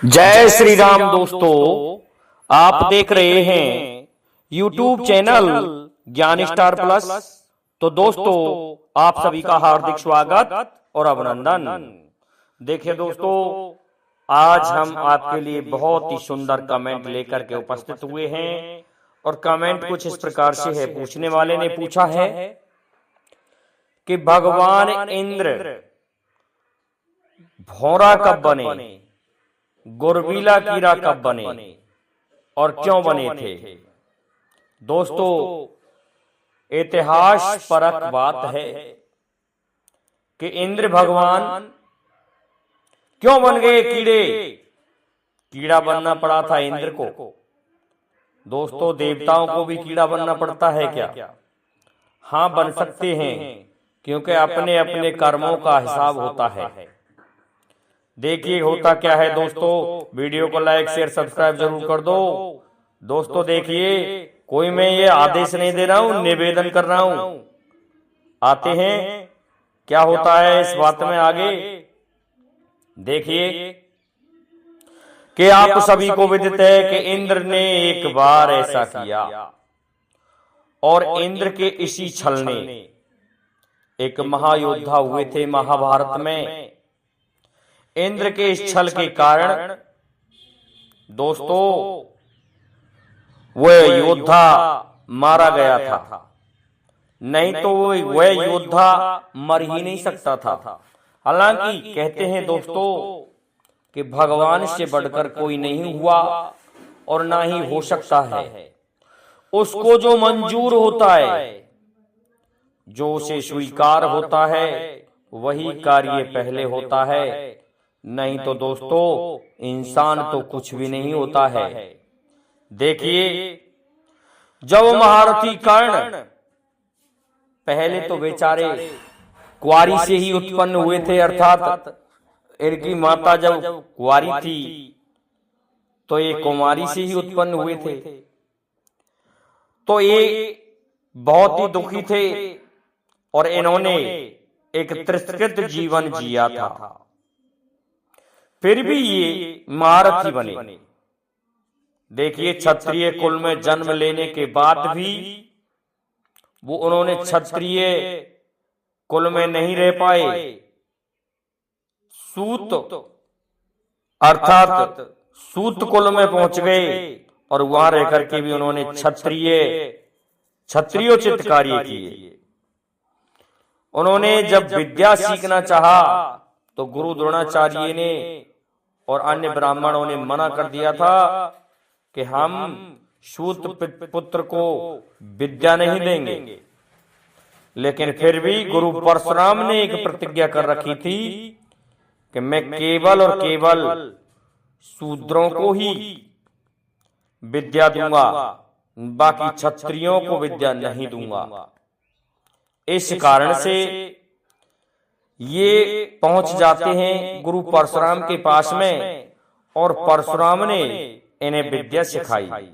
जय श्री राम दोस्तों, आप देख रहे हैं YouTube चैनल ज्ञान स्टार प्लस। तो दोस्तों, आप सभी का हार्दिक स्वागत और अभिनंदन। देखिए दोस्तों, आज हम आपके लिए बहुत ही सुंदर कमेंट लेकर के उपस्थित हुए हैं और कमेंट कुछ इस प्रकार से है। पूछने वाले ने पूछा है कि भगवान इंद्र भौरा कब बने, गुरबीला कीड़ा कब बने और क्यों बने थे। दोस्तों, इतिहास परक बात है कि इंद्र भगवान क्यों बन गए कीड़ा बनना पड़ा था इंद्र को। दोस्तों, देवताओं को भी कीड़ा बनना पड़ता है क्या? हाँ, बन सकते हैं, क्योंकि अपने अपने कर्मों का हिसाब होता है। देखिए होता क्या है दोस्तों, वीडियो को लाइक शेयर सब्सक्राइब जरूर कर दो। दोस्तों देखिए, कोई मैं ये आदेश नहीं दे रहा हूं, निवेदन कर रहा हूं। आते हैं क्या होता है इस बात में आगे। देखिए कि आप सभी को विदित है कि इंद्र ने एक बार ऐसा किया और इंद्र के इसी छल ने एक महायोद्धा हुए थे महाभारत में। इंद्र के इस छल के कारण दोस्तों वह योद्धा मारा गया था, नहीं तो वह योद्धा मर ही नहीं सकता था। हालांकि कहते हैं दोस्तों कि भगवान से बढ़कर कोई नहीं हुआ और ना ही हो सकता है। उसको जो मंजूर होता है, जो उसे स्वीकार होता है, वही कार्य पहले होता है। नहीं तो दोस्तों इंसान तो कुछ भी नहीं होता है। देखिए, जब महारथी कर्ण पहले तो बेचारे कुंवारी से ही उत्पन्न हुए थे, अर्थात इनकी माता जब कुंवारी थी तो ये कुमारी से ही उत्पन्न हुए थे। तो ये बहुत ही दुखी थे और इन्होंने एक तिरस्कृत जीवन जिया था। फिर भी ये महारथी बने। देखिए, क्षत्रिय कुल में जन्म लेने के बाद भी वो उन्होंने क्षत्रिय कुल में नहीं रह पाए। सूत अर्थात सूत कुल में पहुंच गए और वहां रह करके भी उन्होंने क्षत्रियोचित कार्य किए। उन्होंने जब विद्या सीखना चाहा तो गुरु द्रोणाचार्य ने और अन्य ब्राह्मणों ने मना कर दिया था कि हम सूत पुत्र को विद्या नहीं देंगे। लेकिन फिर भी गुरु परशुराम ने एक प्रतिज्ञा कर रखी थी कि मैं केवल और केवल शूद्रों को ही विद्या दूंगा, बाकी क्षत्रियों को विद्या नहीं दूंगा। इस कारण से ये पहुंच जाते हैं गुरु परशुराम के पास में और परशुराम ने इन्हें विद्या सिखाई।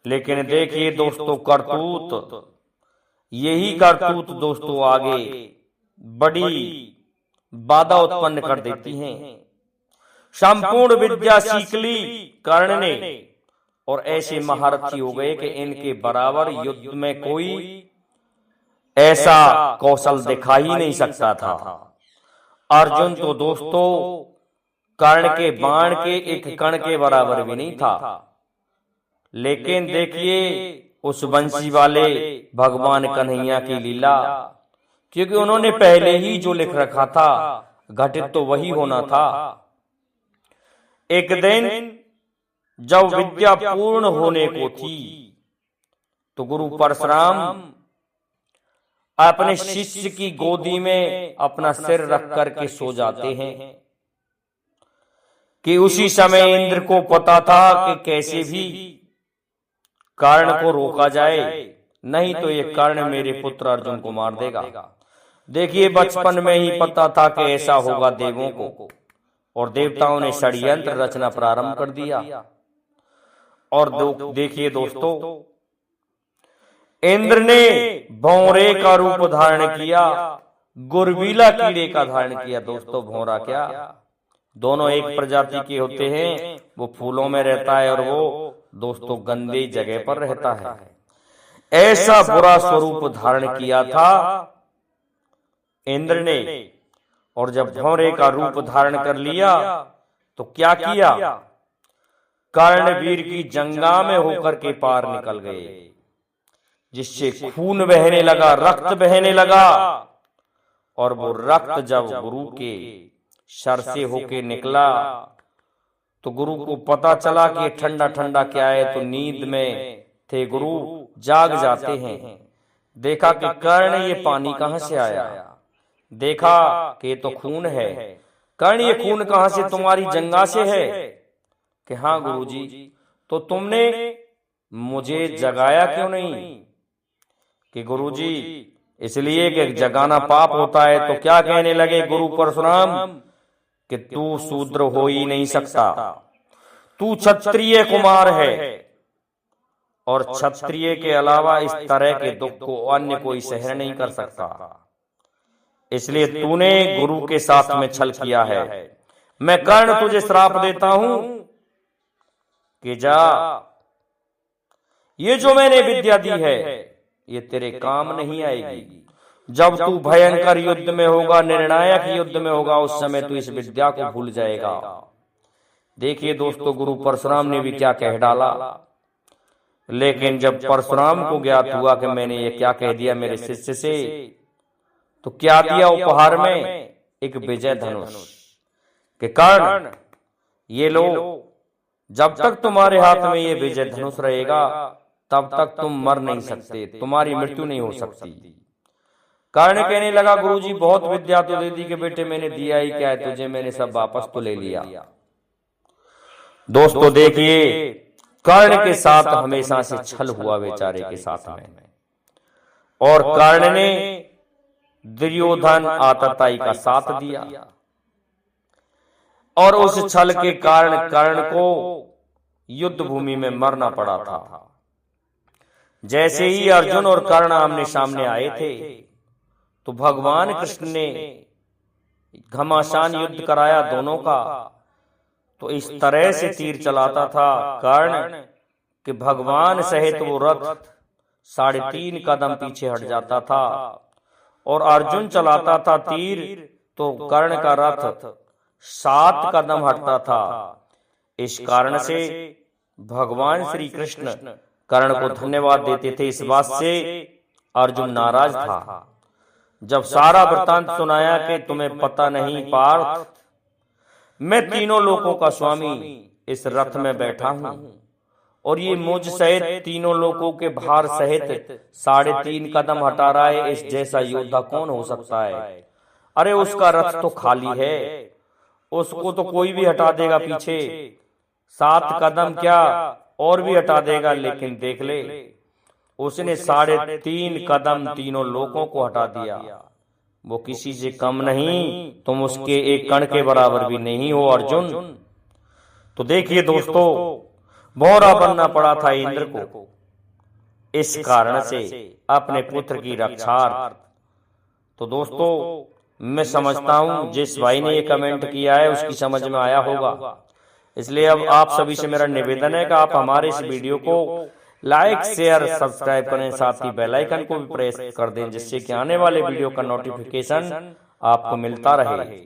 लेकिन देखिए दोस्तों, करतूत, यही करतूत दोस्तों आगे बड़ी बाधा उत्पन्न कर देती हैं। संपूर्ण विद्या सीख ली कर्ण ने और ऐसे महारथी हो गए कि इनके बराबर युद्ध में कोई ऐसा कौशल दिखा ही नहीं सकता था। अर्जुन तो दोस्तों कर्ण के बाण के एक कण के बराबर भी नहीं था। लेकिन देखिए उस बंसी वाले भगवान कन्हैया की लीला, क्योंकि उन्होंने पहले ही जो लिख रखा था घटित तो वही होना था। एक दिन जब विद्या पूर्ण होने को थी तो गुरु परशुराम अपने शिष्य की गोदी में अपना सिर रख करके सो जाते हैं कि उसी समय इंद्र को पता था कि कैसे भी कर्ण को रोका जाए, नहीं तो ये कर्ण मेरे पुत्र अर्जुन को मार देगा। देखिए, बचपन में ही पता था कि ऐसा होगा देवों को, और देवताओं ने षड्यंत्र रचना प्रारंभ कर दिया। और देखिए दोस्तों, इंद्र ने भौरे का रूप धारण किया, गुरबीला कीड़े का धारण किया। दोस्तों, भौरा क्या, दोनों एक प्रजाति के होते हैं। वो फूलों में रहता है और वो दोस्तों गंदी जगह पर रहता है। ऐसा बुरा स्वरूप धारण किया था इंद्र ने, और जब भौरे का रूप धारण कर लिया तो क्या किया, कर्णवीर की जंगा में होकर के पार निकल गए, जिससे खून बहने लगा, रक्त बहने लगा। और वो रक्त जब गुरु के सर से होके निकला तो गुरु को पता चला कि ठंडा ठंडा क्या है। तो नींद में थे गुरु, जाग जाते हैं। देखा कि कर्ण ये पानी कहां से आया, देखा कि तो खून है। कर्ण ये खून कहां से, तुम्हारी जंगा से है। कि हाँ गुरुजी, तो तुमने मुझे जगाया क्यों नहीं। कि गुरुजी इसलिए कि जगाना पाप होता है। तो क्या कहने लगे गुरु परशुराम कि तू शूद्र हो ही नहीं सकता, तू क्षत्रिय कुमार है, और क्षत्रिय के अलावा इस तरह के दुख को अन्य कोई सहन नहीं कर सकता। इसलिए तूने गुरु के साथ में छल किया है। मैं कर्ण तुझे श्राप देता हूं कि जा, ये जो मैंने विद्या दी है ये तेरे काम नहीं आएगी। जब तू भयंकर युद्ध में होगा, निर्णायक युद्ध में होगा, उस समय तू इस विद्या को भूल जाएगा। देखिए दोस्तों, गुरु परशुराम ने भी क्या कह डाला। लेकिन जब परशुराम को ज्ञात हुआ कि मैंने ये क्या कह दिया मेरे शिष्य से, तो क्या दिया उपहार में, एक विजय धनुष। कि कर्ण ये लो, जब तक तुम्हारे हाथ में ये विजय धनुष रहेगा तब तक तुम मर नहीं सकते, तुम्हारी मृत्यु नहीं हो सकती। कर्ण कहने लगा गुरुजी बहुत विद्या तो दे दी कि बेटे मैंने दिया ही क्या है तुझे, मैंने सब वापस तो ले लिया। दोस्तों देखिए, कर्ण के साथ हमेशा से छल हुआ बेचारे के साथ में, और कर्ण ने दुर्योधन आतताई का साथ दिया, और उस छल के कारण कर्ण को युद्ध भूमि में मरना पड़ा था। जैसे ही अर्जुन और कर्ण आमने सामने आए थे तो भगवान कृष्ण ने घमासान युद्ध कराया दोनों का। तो इस तरह से तीर चलाता था कर्ण कि भगवान सहित वो रथ 3.5 कदम पीछे हट जाता था, और अर्जुन चलाता था तीर तो कर्ण का रथ 7 कदम हटता था। इस कारण से भगवान श्री कृष्ण कर्ण को धन्यवाद देते थे। इस बात से अर्जुन नाराज था। जब सारा वृत्तांत सुनाया कि तुम्हें पता नहीं पार्थ, मैं तीनों लोकों का स्वामी इस रथ में बैठा हूं, और ये मुझ सहित तीनों लोकों के भार सहित 3.5 कदम हटा रहा है, इस जैसा योद्धा कौन हो सकता है। अरे उसका रथ तो खाली है, उसको तो कोई भी हटा देगा पीछे, 7 कदम क्या और भी हटा देगा। लेकिन देख ले, उसने 3.5 कदम तीनों लोगों को हटा दिया। वो किसी से कम नहीं, तुम उसके एक कण के बराबर भी नहीं हो अर्जुन। तो देखिए दोस्तों, भौरा बनना पड़ा था इंद्र को इस कारण से, अपने पुत्र की रक्षार्थ। तो दोस्तों मैं समझता हूं जिस भाई ने ये कमेंट किया है उसकी समझ में आया होगा। इसलिए अब आप सभी से मेरा निवेदन है कि आप हमारे इस वीडियो को लाइक शेयर सब्सक्राइब करें, साथ ही बेल आइकन को भी प्रेस कर दें, जिससे कि आने वाले वीडियो का नोटिफिकेशन आपको मिलता रहे।